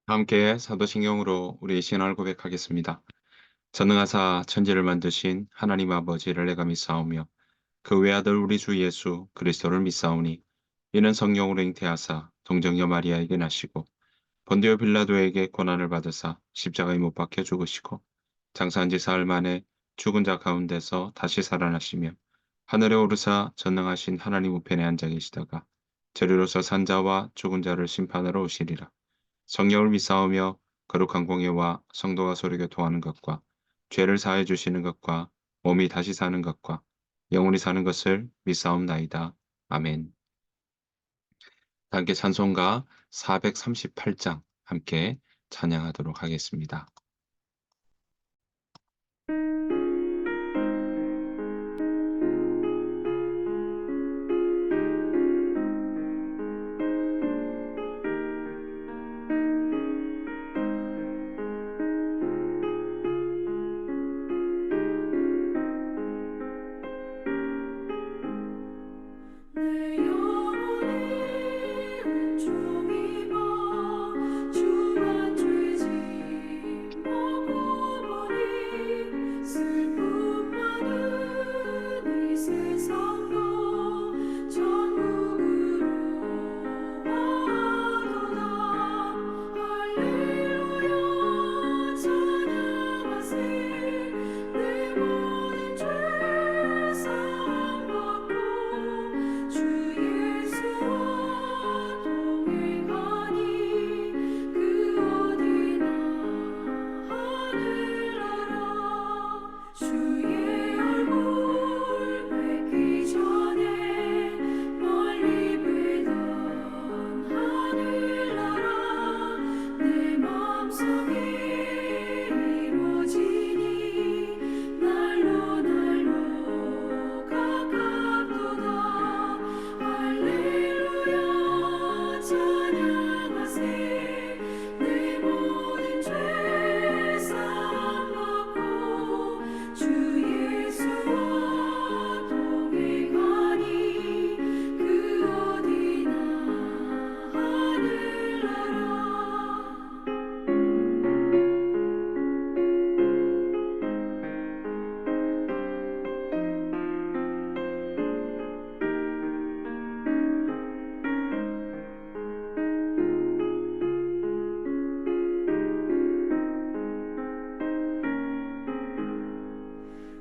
함께 사도신경으로 우리 신앙을 고백하겠습니다. 전능하사 천지를 만드신 하나님 아버지를 내가 믿사오며 그 외아들 우리 주 예수 그리스도를 믿사오니 이는 성령으로 잉태하사 동정녀 마리아에게 나시고 본디오 빌라도에게 고난을 받으사 십자가에 못 박혀 죽으시고 장사한 지 사흘 만에 죽은 자 가운데서 다시 살아나시며 하늘에 오르사 전능하신 하나님 우편에 앉아 계시다가 저리로서 산자와 죽은 자를 심판하러 오시리라. 성령을 믿사오며 거룩한 공예와 성도가 서로 교통하는 것과 죄를 사해 주시는 것과 몸이 다시 사는 것과 영원히 사는 것을 믿사옵나이다. 아멘. 함께 찬송가 438장 함께 찬양하도록 하겠습니다. 내 영혼이 은총입어 주와 죄짐 먹고 보니 슬픔 많은 이 세상도 천국으로 와도다. 할렐루야 찬양하세. 내 모든 죄 사함 받고 주 예수와 동행하니 그 어디나 하늘나라. 주의 얼굴 뵙기 전에 멀리 뵈던 하늘나라. 내 마음속에 이루어지니 날로 날로 가깝도다. 할렐루야 찬양하세. 내 모든 죄 사함 받고 주 예수와 동행하니 그 어디나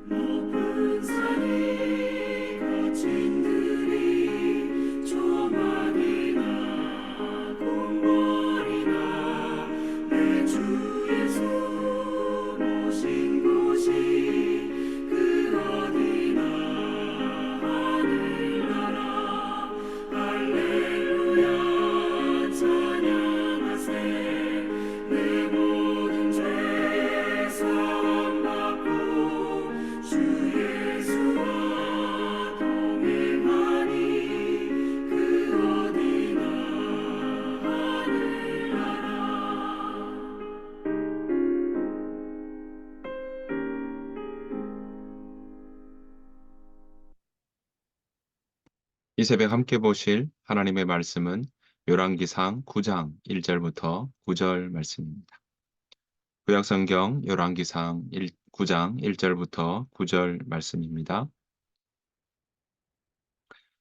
높은 산이 거친 들이 조막이나 궁궐이나 내 주 예수 모신 곳이 그 어디나 하늘나라. 할렐루야 찬양하세. 내 모든 죄 사함 받고 주 예수와 동행하니 그 어디나 하늘나라. 이 새벽 함께 보실 하나님의 말씀은 열왕기상 9장 1절부터 9절 말씀입니다. 구약성경 열왕기상 9장 1절부터 9절 말씀입니다.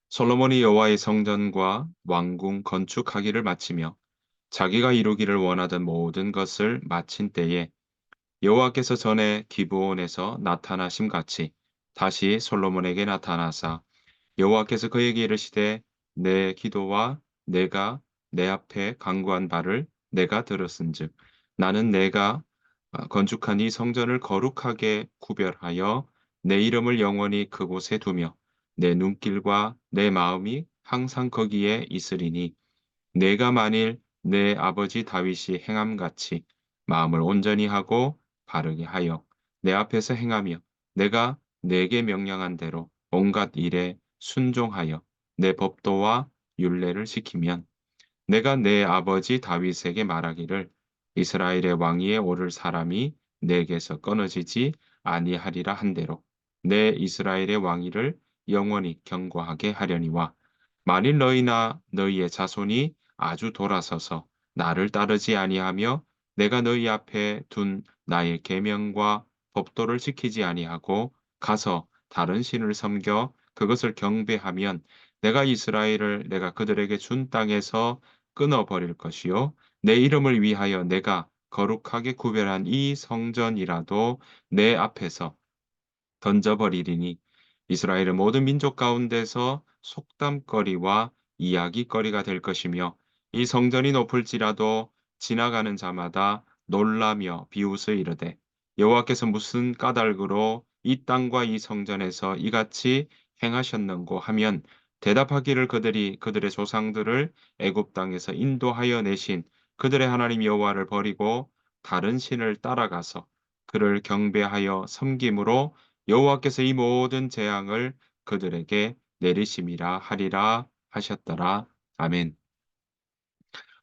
솔로몬이 여호와의 성전과 왕궁 건축하기를 마치며 자기가 이루기를 원하던 모든 것을 마친 때에 여호와께서 전에 기브온에서 나타나심 같이 다시 솔로몬에게 나타나사 여호와께서 그에게 이르시되 내 기도와 내가 내 앞에 간구한 바를 내가 들었은즉 나는 내가 건축한 이 성전을 거룩하게 구별하여 내 이름을 영원히 그곳에 두며 내 눈길과 내 마음이 항상 거기에 있으리니 내가 만일 내 아버지 다윗이 행함같이 마음을 온전히 하고 바르게 하여 내 앞에서 행하며 내가 내게 명령한 대로 온갖 일에 순종하여 내 법도와 율례를 지키면 내가 내 아버지 다윗에게 말하기를 이스라엘의 왕위에 오를 사람이 내게서 끊어지지 아니하리라 한대로 내 이스라엘의 왕위를 영원히 경고하게 하려니와 만일 너희나 너희의 자손이 아주 돌아서서 나를 따르지 아니하며 내가 너희 앞에 둔 나의 계명과 법도를 지키지 아니하고 가서 다른 신을 섬겨 그것을 경배하면 내가 이스라엘을 내가 그들에게 준 땅에서 끊어버릴 것이요 내 이름을 위하여 내가 거룩하게 구별한 이 성전이라도 내 앞에서 던져버리리니 이스라엘의 모든 민족 가운데서 속담거리와 이야기거리가 될 것이며 이 성전이 높을지라도 지나가는 자마다 놀라며 비웃어 이르되 여호와께서 무슨 까닭으로 이 땅과 이 성전에서 이같이 행하셨는고 하면 대답하기를 그들이 그들의 조상들을 애굽 땅에서 인도하여 내신 그들의 하나님 여호와를 버리고 다른 신을 따라가서 그를 경배하여 섬김으로 여호와께서 이 모든 재앙을 그들에게 내리심이라 하리라 하셨더라. 아멘.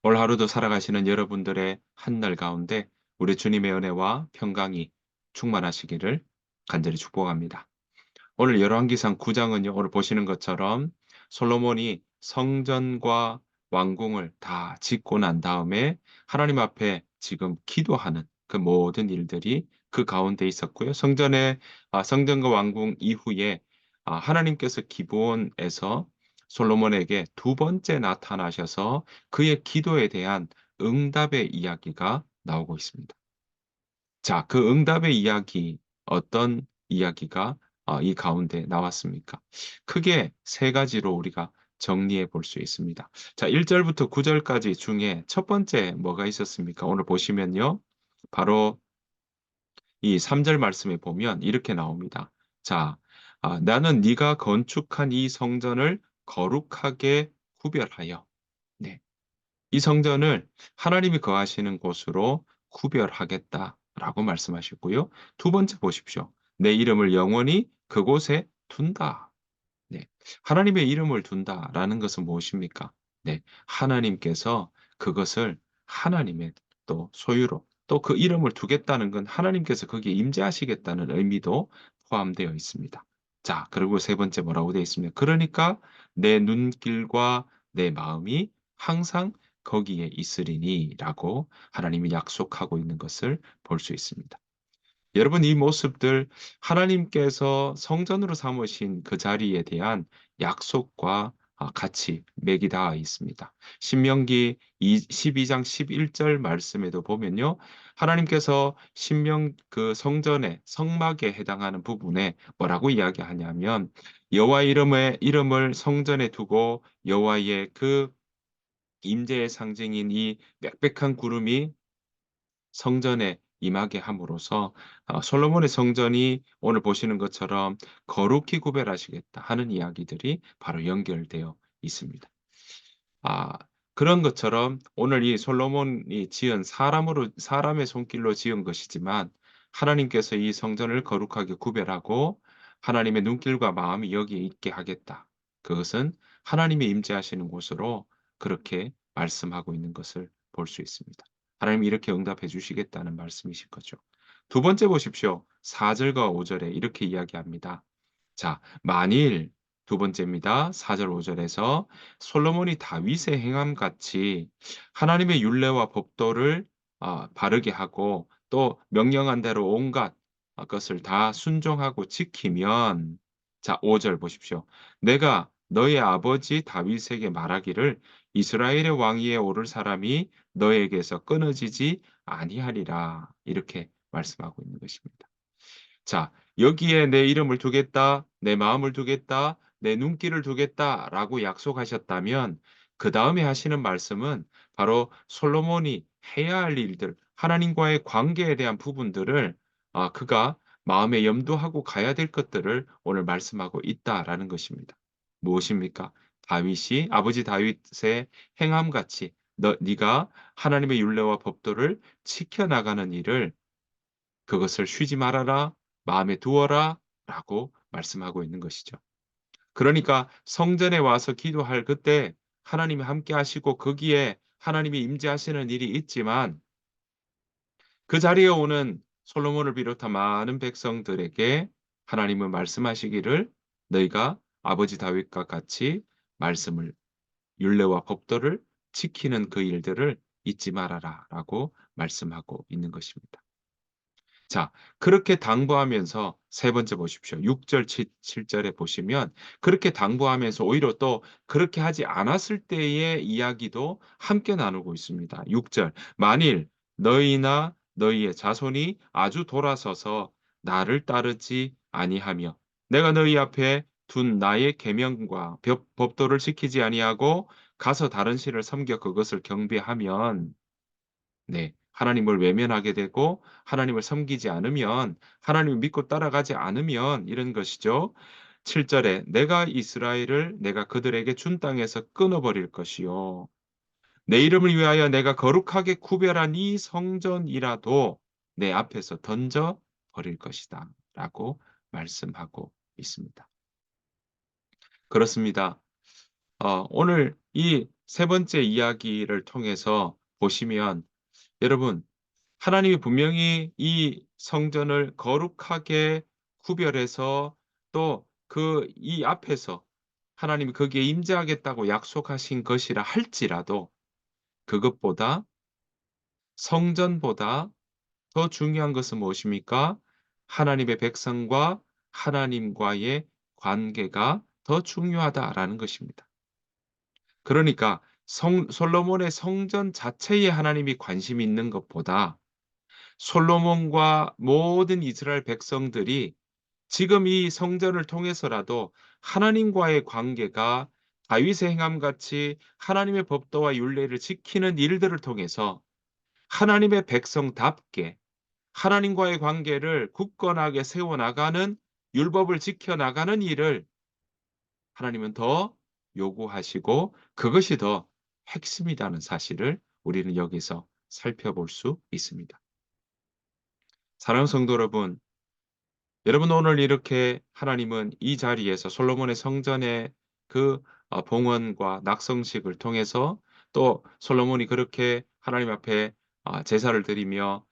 올 하루도 살아가시는 여러분들의 한날 가운데 우리 주님의 은혜와 평강이 충만하시기를 간절히 축복합니다. 오늘 열왕기상 9장은요. 오늘 보시는 것처럼 솔로몬이 성전과 왕궁을 다 짓고 난 다음에 하나님 앞에 지금 기도하는 그 모든 일들이 그 가운데 있었고요. 성전과 왕궁 이후에 하나님께서 기브온에서 솔로몬에게 두 번째 나타나셔서 그의 기도에 대한 응답의 이야기가 나오고 있습니다. 자, 그 응답의 이야기, 어떤 이야기가 이 가운데 나왔습니까? 크게 세 가지로 우리가 정리해 볼 수 있습니다. 자, 1절부터 9절까지 중에 첫 번째 뭐가 있었습니까? 오늘 보시면요. 바로 이 3절 말씀에 보면 이렇게 나옵니다. 자, 나는 네가 건축한 이 성전을 거룩하게 구별하여. 네. 이 성전을 하나님이 거하시는 곳으로 구별하겠다라고 말씀하셨고요. 두 번째 보십시오. 내 이름을 영원히 그곳에 둔다. 네. 하나님의 이름을 둔다라는 것은 무엇입니까? 네. 하나님께서 그것을 하나님의 또 소유로 또 그 이름을 두겠다는 건 하나님께서 거기에 임재하시겠다는 의미도 포함되어 있습니다. 자, 그리고 세 번째 뭐라고 되어 있습니까? 그러니까 내 눈길과 내 마음이 항상 거기에 있으리니라고 하나님이 약속하고 있는 것을 볼 수 있습니다. 여러분, 이 모습들 하나님께서 성전으로 삼으신 그 자리에 대한 약속과 같이 맥이 닿아 있습니다. 신명기 12장 11절 말씀에도 보면요. 하나님께서 신명 그 성전의 성막에 해당하는 부분에 뭐라고 이야기하냐면 여호와의 이름을 성전에 두고 여호와의 그 임재의 상징인 이 빽빽한 구름이 성전에 임하게 함으로써 솔로몬의 성전이 오늘 보시는 것처럼 거룩히 구별하시겠다 하는 이야기들이 바로 연결되어 있습니다. 아, 그런 것처럼 오늘 이 솔로몬이 지은 사람의 손길로 지은 것이지만 하나님께서 이 성전을 거룩하게 구별하고 하나님의 눈길과 마음이 여기에 있게 하겠다. 그것은 하나님이 임재하시는 곳으로 그렇게 말씀하고 있는 것을 볼 수 있습니다. 하나님이 이렇게 응답해 주시겠다는 말씀이신 거죠. 두 번째 보십시오. 4절과 5절에 이렇게 이야기합니다. 자, 만일 두 번째입니다. 4절 5절에서 솔로몬이 다윗의 행함 같이 하나님의 율례와 법도를 바르게 하고 또 명령한 대로 온갖 것을 다 순종하고 지키면 자, 5절 보십시오. 내가 너의 아버지 다윗에게 말하기를 이스라엘의 왕위에 오를 사람이 너에게서 끊어지지 아니하리라. 이렇게 말씀하고 있는 것입니다. 자, 여기에 내 이름을 두겠다, 내 마음을 두겠다, 내 눈길을 두겠다라고 약속하셨다면 그 다음에 하시는 말씀은 바로 솔로몬이 해야 할 일들, 하나님과의 관계에 대한 부분들을 그가 마음에 염두하고 가야 될 것들을 오늘 말씀하고 있다라는 것입니다. 무엇입니까? 다윗이 아버지 다윗의 행함같이 네가 하나님의 율례와 법도를 지켜나가는 일을 그것을 쉬지 말아라, 마음에 두어라 라고 말씀하고 있는 것이죠. 그러니까 성전에 와서 기도할 그때 하나님이 함께 하시고 거기에 하나님이 임재하시는 일이 있지만 그 자리에 오는 솔로몬을 비롯한 많은 백성들에게 하나님은 말씀하시기를 너희가 아버지 다윗과 같이 말씀을 율례와 법도를 지키는 그 일들을 잊지 말아라라고 말씀하고 있는 것입니다. 자, 그렇게 당부하면서 세 번째 보십시오. 6절, 7절에 보시면 그렇게 당부하면서 오히려 또 그렇게 하지 않았을 때의 이야기도 함께 나누고 있습니다. 6절, 만일 너희나 너희의 자손이 아주 돌아서서 나를 따르지 아니하며 내가 너희 앞에 둔 나의 계명과 법도를 지키지 아니하고 가서 다른 신을 섬겨 그것을 경배하면 네. 하나님을 외면하게 되고 하나님을 섬기지 않으면 하나님을 믿고 따라가지 않으면 이런 것이죠. 7 절에 "내가 이스라엘을 내가 그들에게 준 땅에서 끊어 버릴 것이요 내 이름을 위하여 내가 거룩하게 구별한 이 성전이라도 내 앞에서 던져 버릴 것이다."라고 말씀하고 있습니다. 그렇습니다. 오늘 이 세 번째 이야기를 통해서 보시면 여러분 하나님이 분명히 이 성전을 거룩하게 구별해서 또 이 앞에서 하나님이 거기에 임재하겠다고 약속하신 것이라 할지라도 그것보다 성전보다 더 중요한 것은 무엇입니까? 하나님의 백성과 하나님과의 관계가 더 중요하다라는 것입니다. 그러니까 솔로몬의 성전 자체에 하나님이 관심이 있는 것보다 솔로몬과 모든 이스라엘 백성들이 지금 이 성전을 통해서라도 하나님과의 관계가 다윗의 행함같이 하나님의 법도와 율례를 지키는 일들을 통해서 하나님의 백성답게 하나님과의 관계를 굳건하게 세워나가는 율법을 지켜나가는 일을 하나님은 더 요구하시고 그것이 더 핵심이라는 사실을 우리는 여기서 살펴볼 수 있습니다. 사랑하는 성도 여러분, 여러분 오늘 이렇게 하나님은 이 자리에서 솔로몬의 성전의 그 봉헌과 낙성식을 통해서 또 솔로몬이 그렇게 하나님 앞에 제사를 드리며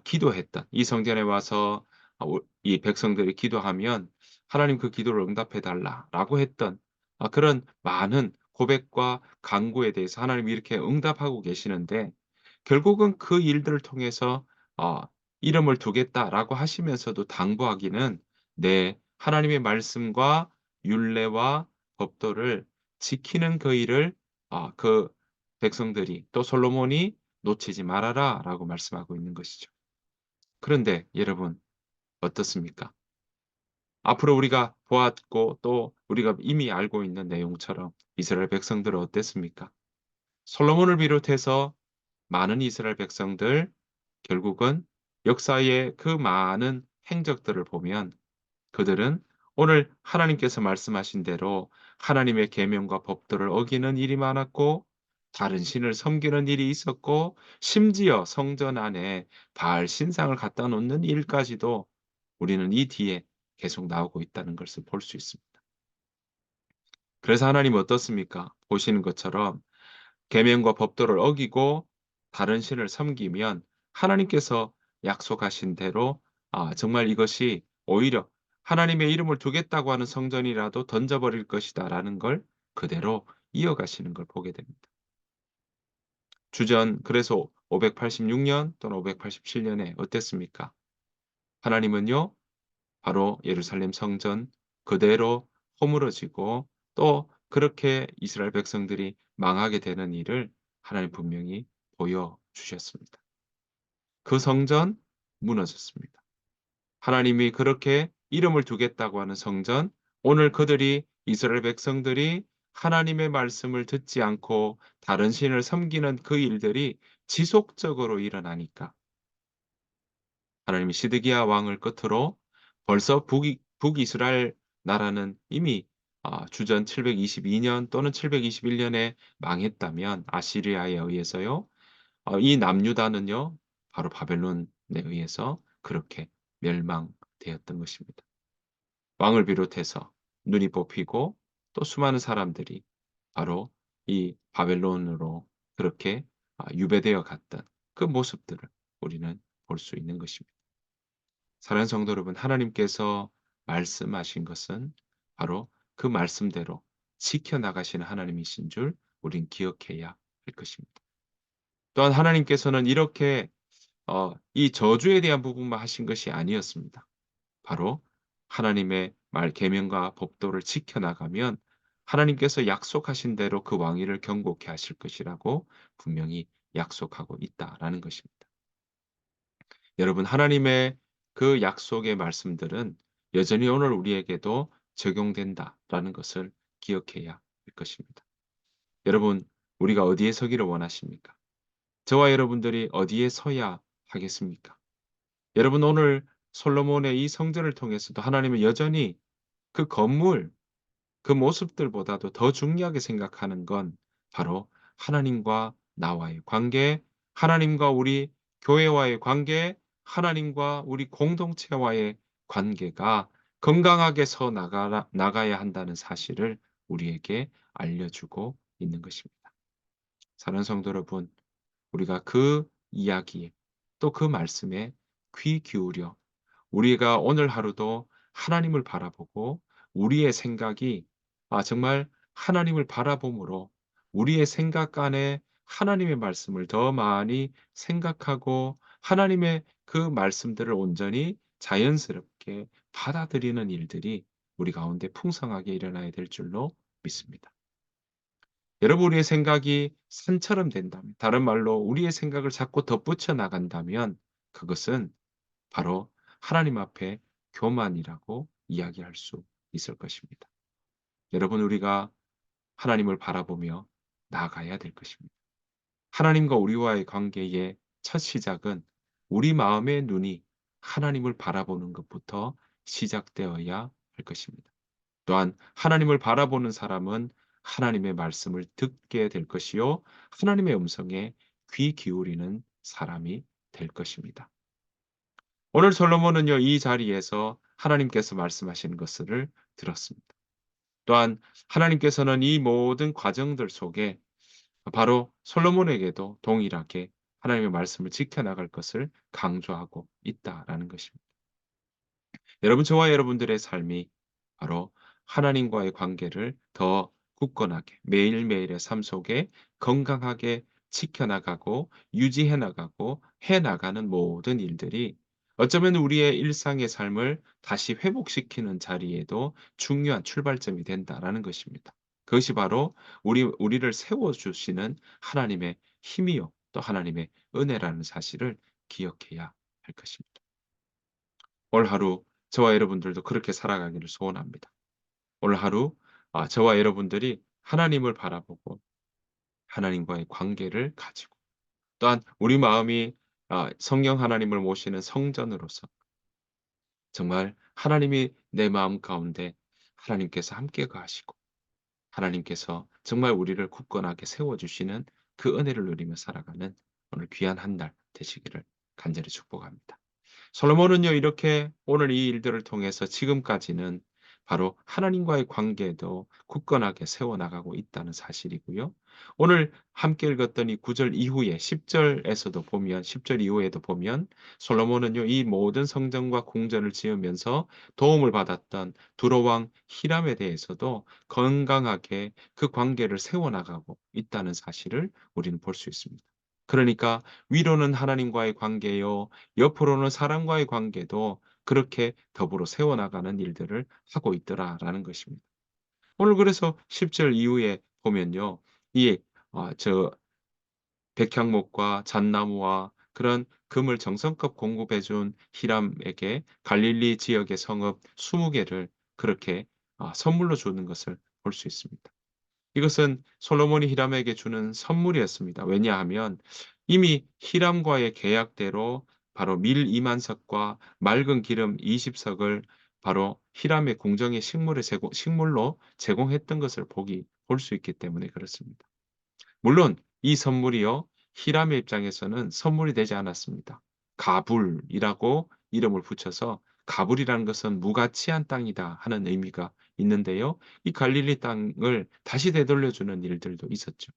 기도했던 이 성전에 와서 이 백성들이 기도하면 하나님 그 기도를 응답해 달라라고 했던 그런 많은 고백과 간구에 대해서 하나님이 이렇게 응답하고 계시는데 결국은 그 일들을 통해서 어 "이름을 두겠다."라고 하시면서도 당부하기는 네 하나님의 말씀과 율례와 법도를 지키는 그 일을 그 백성들이 또 솔로몬이 "놓치지 말아라."라고 말씀하고 있는 것이죠. 그런데 여러분 어떻습니까? 앞으로 우리가 보았고 또 우리가 이미 알고 있는 내용처럼 이스라엘 백성들은 어땠습니까? 솔로몬을 비롯해서 많은 이스라엘 백성들 결국은 역사의 그 많은 행적들을 보면 그들은 오늘 하나님께서 말씀하신 대로 하나님의 계명과 법도를 어기는 일이 많았고 다른 신을 섬기는 일이 있었고 심지어 성전 안에 바알 신상을 갖다 놓는 일까지도 우리는 이 뒤에 계속 나오고 있다는 것을 볼 수 있습니다. 그래서 하나님은 어떻습니까? 보시는 것처럼 계명과 법도를 어기고 다른 신을 섬기면 하나님께서 약속하신 대로 정말 이것이 오히려 하나님의 이름을 두겠다고 하는 성전이라도 던져버릴 것이다라는 걸 그대로 이어가시는 걸 보게 됩니다. 주전 그래서 586년 또는 587년에 어땠습니까? 하나님은요 바로 예루살렘 성전 그대로 허물어지고 또 그렇게 이스라엘 백성들이 망하게 되는 일을 하나님 분명히 보여주셨습니다. 그 성전 무너졌습니다. 하나님이 그렇게 이름을 두겠다고 하는 성전, 오늘 그들이 이스라엘 백성들이 하나님의 말씀을 듣지 않고 다른 신을 섬기는 그 일들이 지속적으로 일어나니까 하나님이 시드기야 왕을 끝으로 벌써 북이스라엘 나라는 이미 주전 722년 또는 721년에 망했다면 아시리아에 의해서요. 이 남유다는요. 바로 바벨론에 의해서 그렇게 멸망되었던 것입니다. 왕을 비롯해서 눈이 뽑히고 또 수많은 사람들이 바로 이 바벨론으로 그렇게 유배되어 갔던 그 모습들을 우리는 볼 수 있는 것입니다. 사랑하는 성도 여러분, 하나님께서 말씀하신 것은 바로 그 말씀대로 지켜나가시는 하나님이신 줄 우린 기억해야 할 것입니다. 또한 하나님께서는 이렇게 이 저주에 대한 부분만 하신 것이 아니었습니다. 바로 하나님의 말 계명과 법도를 지켜 나가면 하나님께서 약속하신 대로 그 왕위를 경고케 하실 것이라고 분명히 약속하고 있다라는 것입니다. 여러분, 하나님의 그 약속의 말씀들은 여전히 오늘 우리에게도 적용된다라는 것을 기억해야 할 것입니다. 여러분, 우리가 어디에 서기를 원하십니까? 저와 여러분들이 어디에 서야 하겠습니까? 여러분, 오늘 솔로몬의 이 성전을 통해서도 하나님은 여전히 그 건물, 그 모습들보다도 더 중요하게 생각하는 건 바로 하나님과 나와의 관계, 하나님과 우리 교회와의 관계, 하나님과 우리 공동체와의 관계가 건강하게 나가야 한다는 사실을 우리에게 알려주고 있는 것입니다. 사랑하는 성도 여러분, 우리가 그 이야기에 또 그 말씀에 귀 기울여 우리가 오늘 하루도 하나님을 바라보고 우리의 생각이 정말 하나님을 바라봄으로 우리의 생각 안에 하나님의 말씀을 더 많이 생각하고 하나님의 그 말씀들을 온전히 자연스럽게 받아들이는 일들이 우리 가운데 풍성하게 일어나야 될 줄로 믿습니다. 여러분, 우리의 생각이 산처럼 된다면, 다른 말로 우리의 생각을 자꾸 덧붙여 나간다면 그것은 바로 하나님 앞에 교만이라고 이야기할 수 있을 것입니다. 여러분, 우리가 하나님을 바라보며 나아가야 될 것입니다. 하나님과 우리와의 관계의 첫 시작은 우리 마음의 눈이 하나님을 바라보는 것부터 시작되어야 할 것입니다. 또한 하나님을 바라보는 사람은 하나님의 말씀을 듣게 될 것이요, 하나님의 음성에 귀 기울이는 사람이 될 것입니다. 오늘 솔로몬은요, 이 자리에서 하나님께서 말씀하시는 것을 들었습니다. 또한 하나님께서는 이 모든 과정들 속에 바로 솔로몬에게도 동일하게 하나님의 말씀을 지켜나갈 것을 강조하고 있다라는 것입니다. 여러분, 저와 여러분들의 삶이 바로 하나님과의 관계를 더 굳건하게 매일매일의 삶 속에 건강하게 지켜나가고 유지해 나가고 해 나가는 모든 일들이 어쩌면 우리의 일상의 삶을 다시 회복시키는 자리에도 중요한 출발점이 된다라는 것입니다. 그것이 바로 우리를 세워 주시는 하나님의 힘이요 또 하나님의 은혜라는 사실을 기억해야 할 것입니다. 올 하루 저와 여러분들도 그렇게 살아가기를 소원합니다. 오늘 하루 저와 여러분들이 하나님을 바라보고 하나님과의 관계를 가지고 또한 우리 마음이 성령 하나님을 모시는 성전으로서 정말 하나님이 내 마음 가운데 하나님께서 함께 거하시고 하나님께서 정말 우리를 굳건하게 세워주시는 그 은혜를 누리며 살아가는 오늘 귀한 한 달 되시기를 간절히 축복합니다. 솔로몬은요, 이렇게 오늘 이 일들을 통해서 지금까지는 바로 하나님과의 관계도 굳건하게 세워나가고 있다는 사실이고요. 오늘 함께 읽었던 이 9절 이후에 10절에서도 보면, 10절 이후에도 보면 솔로몬은요, 이 모든 성전과 궁전을 지으면서 도움을 받았던 두로왕 히람에 대해서도 건강하게 그 관계를 세워나가고 있다는 사실을 우리는 볼 수 있습니다. 그러니까 위로는 하나님과의 관계요, 옆으로는 사람과의 관계도 그렇게 더불어 세워나가는 일들을 하고 있더라라는 것입니다. 오늘 그래서 10절 이후에 보면요. 이 저 백향목과 잣나무와 그런 금을 정성껏 공급해 준 히람에게 갈릴리 지역의 성읍 20개를 그렇게 선물로 주는 것을 볼 수 있습니다. 이것은 솔로몬이 히람에게 주는 선물이었습니다. 왜냐하면 이미 히람과의 계약대로 바로 밀 2만 석과 맑은 기름 20석을 바로 히람의 궁정의 식물로 제공했던 것을 볼 수 있기 때문에 그렇습니다. 물론 이 선물이요, 히람의 입장에서는 선물이 되지 않았습니다. 가불이라고 이름을 붙여서 가불이라는 것은 무가치한 땅이다 하는 의미가 있는데요. 이 갈릴리 땅을 다시 되돌려 주는 일들도 있었죠.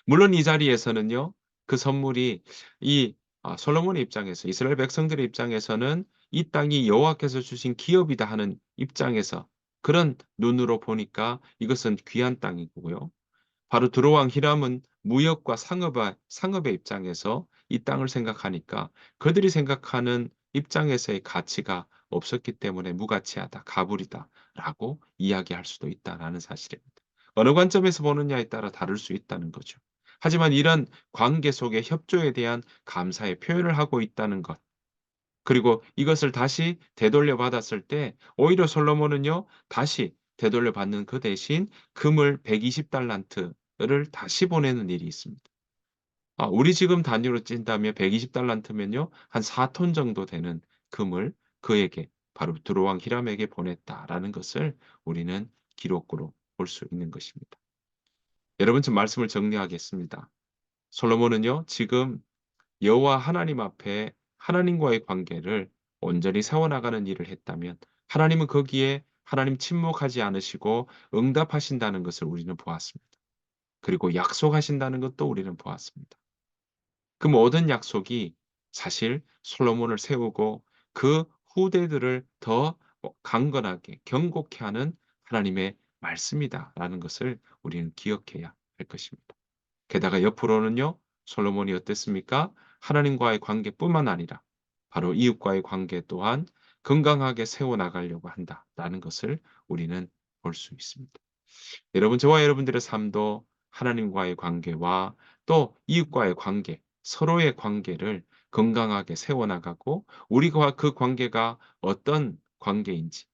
물론 이 자리에서는요. 그 선물이 이 솔로몬의 입장에서 이스라엘 백성들의 입장에서는 이 땅이 여호와께서 주신 기업이다 하는 입장에서 그런 눈으로 보니까 이것은 귀한 땅이고요. 바로 드로왕 히람은 무역과 상업의 입장에서 이 땅을 생각하니까 그들이 생각하는 입장에서의 가치가 없었기 때문에 무가치하다, 가불이다라고 이야기할 수도 있다라는 사실입니다. 어느 관점에서 보느냐에 따라 다를 수 있다는 거죠. 하지만 이런 관계 속의 협조에 대한 감사의 표현을 하고 있다는 것, 그리고 이것을 다시 되돌려 받았을 때 오히려 솔로몬은요, 다시 되돌려 받는 그 대신 금을 120 달란트를 다시 보내는 일이 있습니다. 우리 지금 단위로 찐다면 120 달란트면요, 한 4톤 정도 되는 금을 그에게, 바로 드로왕 히람에게 보냈다라는 것을 우리는 기록으로 볼 수 있는 것입니다. 여러분, 좀 말씀을 정리하겠습니다. 솔로몬은요, 지금 여호와 하나님 앞에 하나님과의 관계를 온전히 세워나가는 일을 했다면 하나님은 거기에 하나님 침묵하지 않으시고 응답하신다는 것을 우리는 보았습니다. 그리고 약속하신다는 것도 우리는 보았습니다. 그 모든 약속이 사실 솔로몬을 세우고 그 후대들을 더 강건하게 경고케 하는 하나님의 말씀이다라는 것을 우리는 기억해야 할 것입니다. 게다가 옆으로는요, 솔로몬이 어땠습니까? 하나님과의 관계뿐만 아니라 바로 이웃과의 관계 또한 건강하게 세워나가려고 한다라는 것을 우리는 볼 수 있습니다. 여러분, 저와 여러분들의 삶도 하나님과의 관계와 또 이웃과의 관계, 서로의 관계를 건강하게 세워나가고 우리가 그 관계가 어떤 관계인지,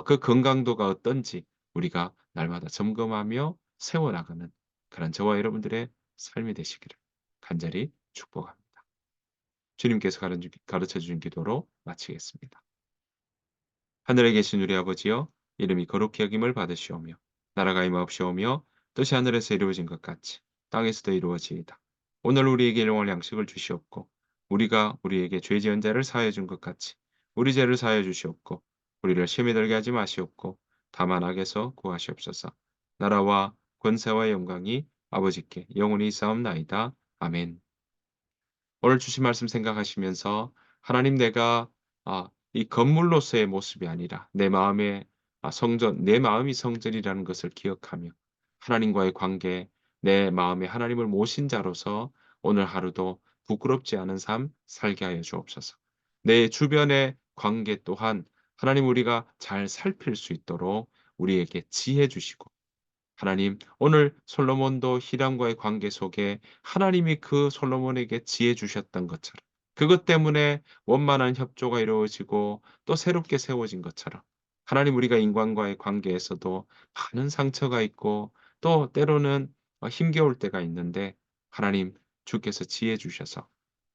그 건강도가 어떤지 우리가 날마다 점검하며 세워나가는 그런 저와 여러분들의 삶이 되시기를 간절히 축복합니다. 주님께서 가르쳐 주신 기도로 마치겠습니다. 하늘에 계신 우리 아버지여, 이름이 거룩히 여김을 받으시오며 나라가 임하옵시오며 뜻이 하늘에서 이루어진 것 같이 땅에서도 이루어지이다. 오늘 우리에게 일용할 양식을 주시옵고 우리가 우리에게 죄 지은 자를 사하여 준 것 같이 우리 죄를 사하여 주시옵고 우리를 시험에 들게 하지 마시옵고 다만 악에서 구하시옵소서. 나라와 권세와 영광이 아버지께 영원히 있사옵나이다. 아멘. 오늘 주신 말씀 생각하시면서 하나님, 내가 이 건물로서의 모습이 아니라 내 마음의 성전, 내 마음이 성전이라는 것을 기억하며 하나님과의 관계, 내 마음에 하나님을 모신 자로서 오늘 하루도 부끄럽지 않은 삶 살게 하여 주옵소서. 내 주변의 관계 또한 하나님, 우리가 잘 살필 수 있도록 우리에게 지혜 주시고, 하나님, 오늘 솔로몬도 히람과의 관계 속에 하나님이 그 솔로몬에게 지혜 주셨던 것처럼 그것 때문에 원만한 협조가 이루어지고 또 새롭게 세워진 것처럼 하나님, 우리가 인간과의 관계에서도 많은 상처가 있고 또 때로는 힘겨울 때가 있는데 하나님, 주께서 지혜 주셔서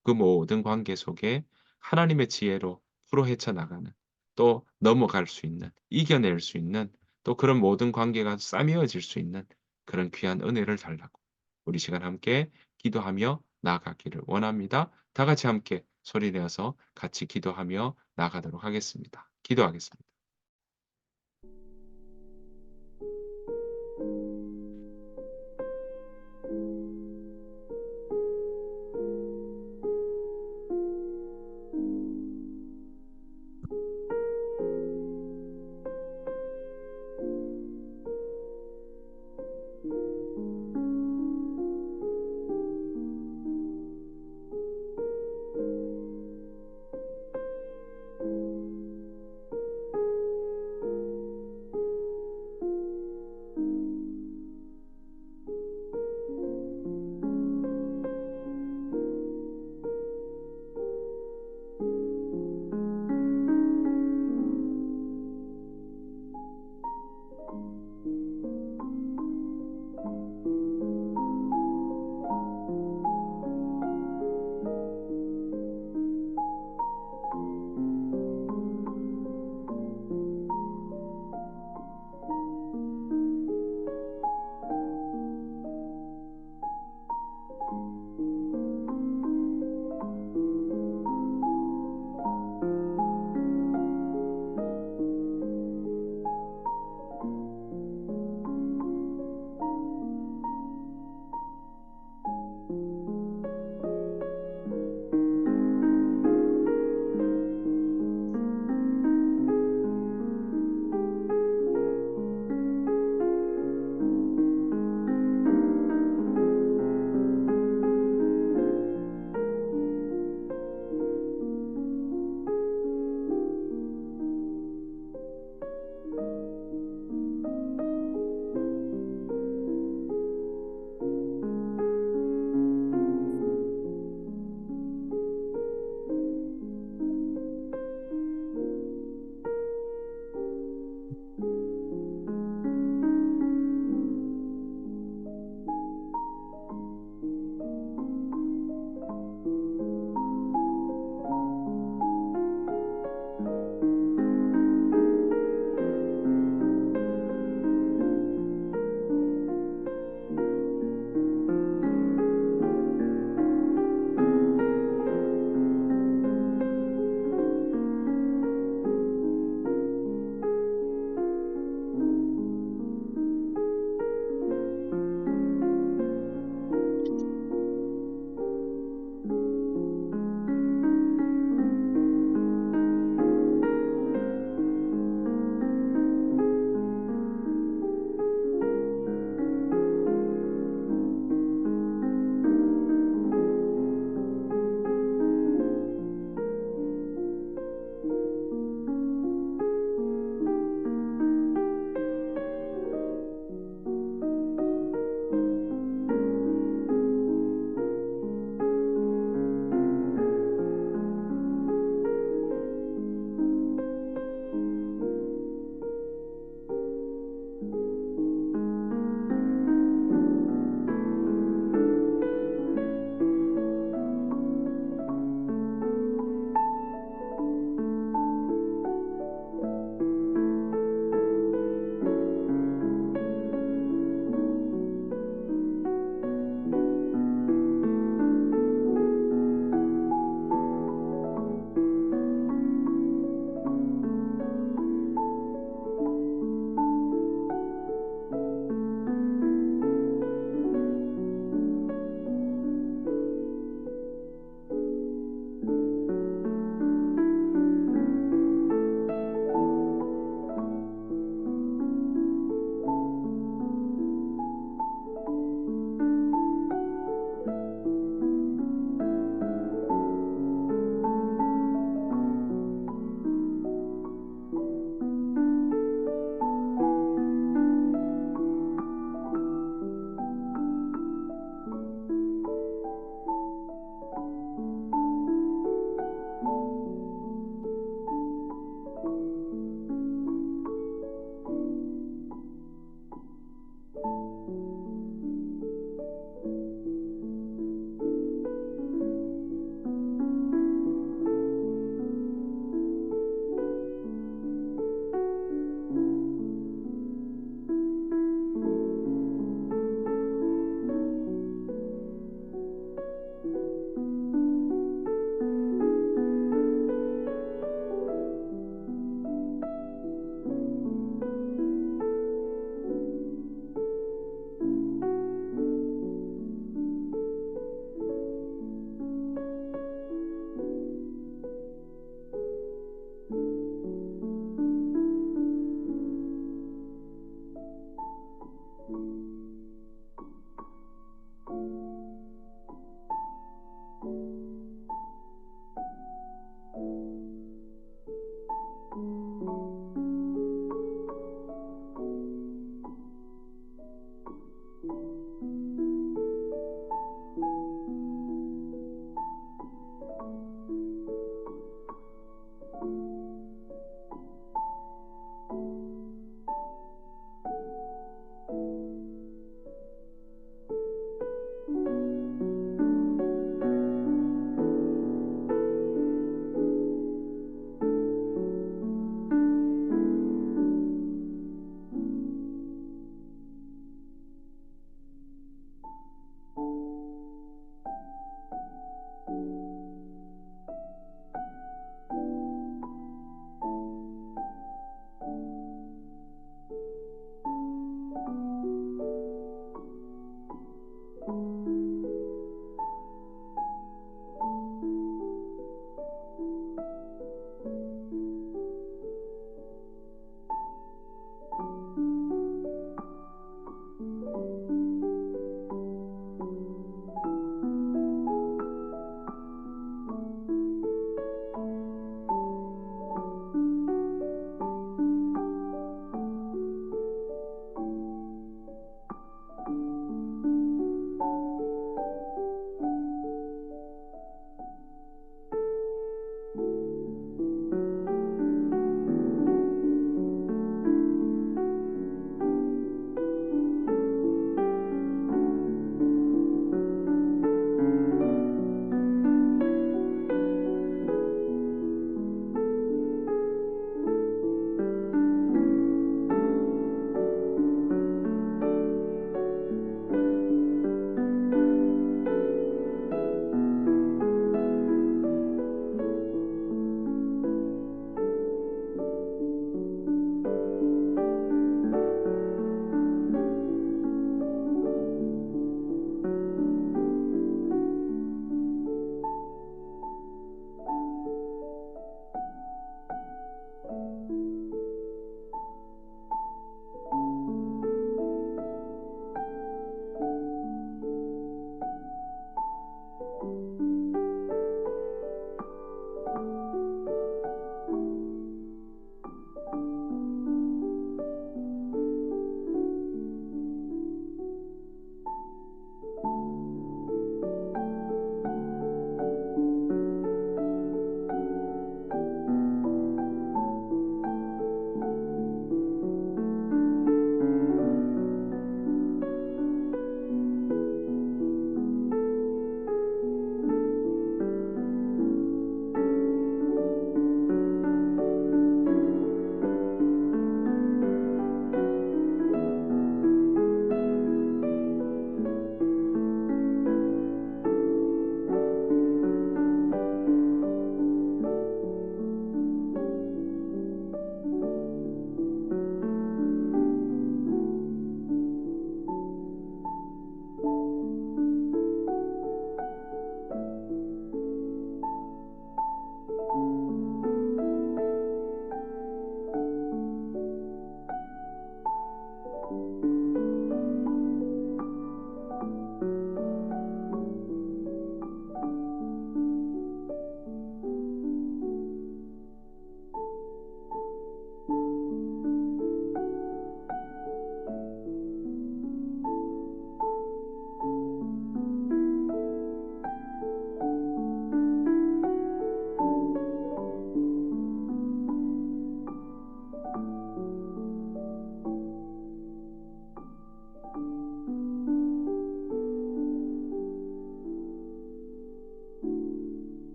그 모든 관계 속에 하나님의 지혜로 풀어 헤쳐나가는, 또 넘어갈 수 있는, 이겨낼 수 있는, 또 그런 모든 관계가 싸매어질 수 있는 그런 귀한 은혜를 달라고 우리 시간 함께 기도하며 나아가기를 원합니다. 다 같이 함께 소리내어서 같이 기도하며 나아가도록 하겠습니다. 기도하겠습니다.